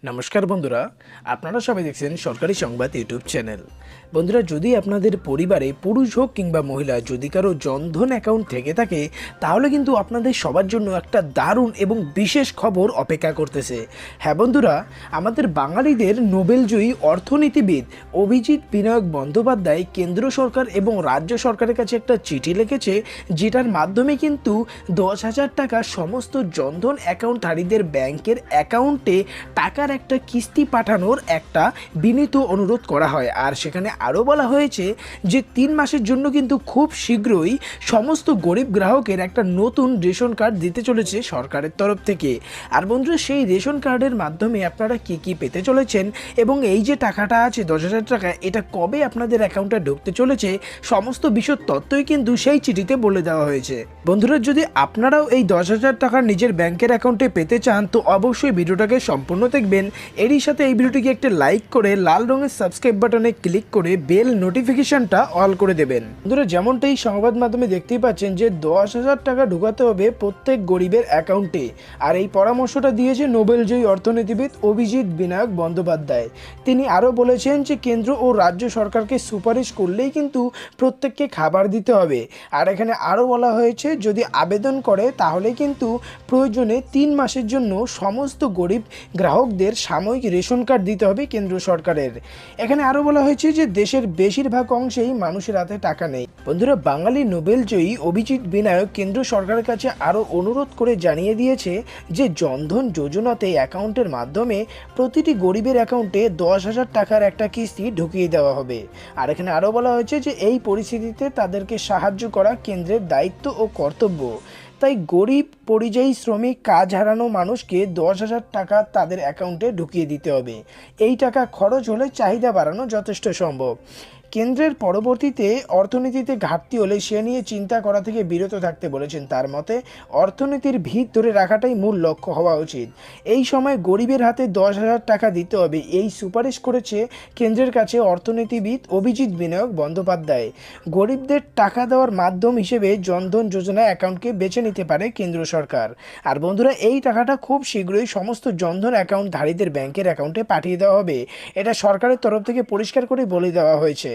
নমস্কার বন্ধুরা, আপনারা সবাই দেখছেন সরকারি সংবাদ ইউটিউব চ্যানেল। বন্ধুরা, যদি আপনাদের পরিবারে পুরুষ হোক কিংবা মহিলা যদি কারো জনধন অ্যাকাউন্ট থেকে থাকে, তাহলে কিন্তু আপনাদের সবার জন্য একটা দারুণ এবং বিশেষ খবর অপেক্ষা করতেছে। হ্যাঁ বন্ধুরা, আমাদের বাঙালিদের নোবেলজয়ী অর্থনীতিবিদ অভিজিৎ বিনায়ক বন্দ্যোপাধ্যায় কেন্দ্র সরকার এবং রাজ্য সরকারের কাছে একটা চিঠি লিখেছে, যেটার মাধ্যমে কিন্তু 10,000 টাকা সমস্ত জনধন অ্যাকাউন্টধারীদের ব্যাংকের অ্যাকাউন্টে টাকার একটা কিস্তি পাঠানোর একটা বিনীত অনুরোধ করা হয়। আর সেখানে আরও বলা হয়েছে যে 3 মাসের জন্য কিন্তু খুব শীঘ্রই সমস্ত গরিব গ্রাহকের একটা নতুন রেশন কার্ড দিতে চলেছে সরকারের তরফ থেকে। আর বন্ধুরা, সেই রেশন কার্ডের মাধ্যমে আপনারা কি কি পেতে চলেছেন এবং এই যে টাকাটা আছে 10,000 টাকা, এটা কবে আপনাদের অ্যাকাউন্টে ঢুকতে চলেছে, সমস্ত বিষয় তথ্যই কিন্তু সেই চিঠিতে বলে দেওয়া হয়েছে। বন্ধুরা, যদি আপনারাও এই 10,000 টাকা নিজের ব্যাংকের অ্যাকাউন্টে পেতে চান, তো অবশ্যই ভিডিওটাকে সম্পূর্ণ দেখবেন। এরই সাথে এই ভিডিওটিকে একটা লাইক করে লাল রঙের সাবস্ক্রাইব বাটনে ক্লিক করে বেল নোটিফিকেশনটা অল করে দেবেন। বন্ধুরা, যেমনটাই সংবাদ মাধ্যমে দেখতেই পাচ্ছেন যে 10,000 টাকা ঢোকাতে হবে প্রত্যেক গরিবের অ্যাকাউন্টে। আর এই পরামর্শটা দিয়েছে নোবেলজয়ী অর্থনীতিবিদ অভিজিৎ বিনায়ক বন্দ্যোপাধ্যায়। তিনি আরও বলেছেন যে কেন্দ্র ও রাজ্য সরকারকে সুপারিশ করলেই কিন্তু প্রত্যেককে খাবার দিতে হবে। আর এখানে আরও বলা হয়েছে যদি আবেদন করে তাহলে কিন্তু প্রয়োজনে 3 মাসের জন্য সমস্ত গরিব গ্রাহকদের সাময়িক রেশন কার্ড দিতে হবে কেন্দ্র সরকারের। এখানে আরও বলা হয়েছে যে দেশের বেশিরভাগ অংশেই মানুষের হাতে টাকা নেই। বন্ধুরা, বাঙালি নোবেলজয়ী অভিজিৎ বিনায়ক কেন্দ্র সরকারের কাছে আরও অনুরোধ করে জানিয়ে দিয়েছে যে জনধন যোজনাতে অ্যাকাউন্টের মাধ্যমে প্রতিটি গরিবের অ্যাকাউন্টে 10,000 টাকার একটা কিস্তি ঢুকিয়ে দেওয়া হবে। আর এখানে আরও বলা হয়েছে যে এই পরিস্থিতিতে তাদেরকে সাহায্য করা কেন্দ্রের দায়িত্ব ও কর্তব্য। তাই গরিব পরিযায়ী শ্রমিক কাজ হারানো মানুষকে 10,000 টাকা তাদের অ্যাকাউন্টে ঢুকিয়ে দিতে হবে। এই টাকা খরচ হলে চাহিদা বাড়ানো যথেষ্ট সম্ভব। কেন্দ্রের পরবর্তীতে অর্থনীতিতে ঘাটতি হলে সে নিয়ে চিন্তা করা থেকে বিরত থাকতে বলেছেন। তার মতে অর্থনীতির ভিত ধরে রাখাটাই মূল লক্ষ্য হওয়া উচিত। এই সময় গরিবের হাতে 10,000 টাকা দিতে হবে, এই সুপারিশ করেছে কেন্দ্রের কাছে অর্থনীতিবিদ অভিজিৎ বিনায়ক বন্দ্যোপাধ্যায়। গরিবদের টাকা দেওয়ার মাধ্যম হিসেবে জনধন যোজনা অ্যাকাউন্টকে বেছে নিতে পারে কেন্দ্র সরকার। আর বন্ধুরা, এই টাকাটা খুব শীঘ্রই সমস্ত জনধন অ্যাকাউন্টধারীদের ব্যাংকের অ্যাকাউন্টে পাঠিয়ে দেওয়া হবে। এটা সরকারের তরফ থেকে পরিষ্কার করে বলে দেওয়া হয়েছে।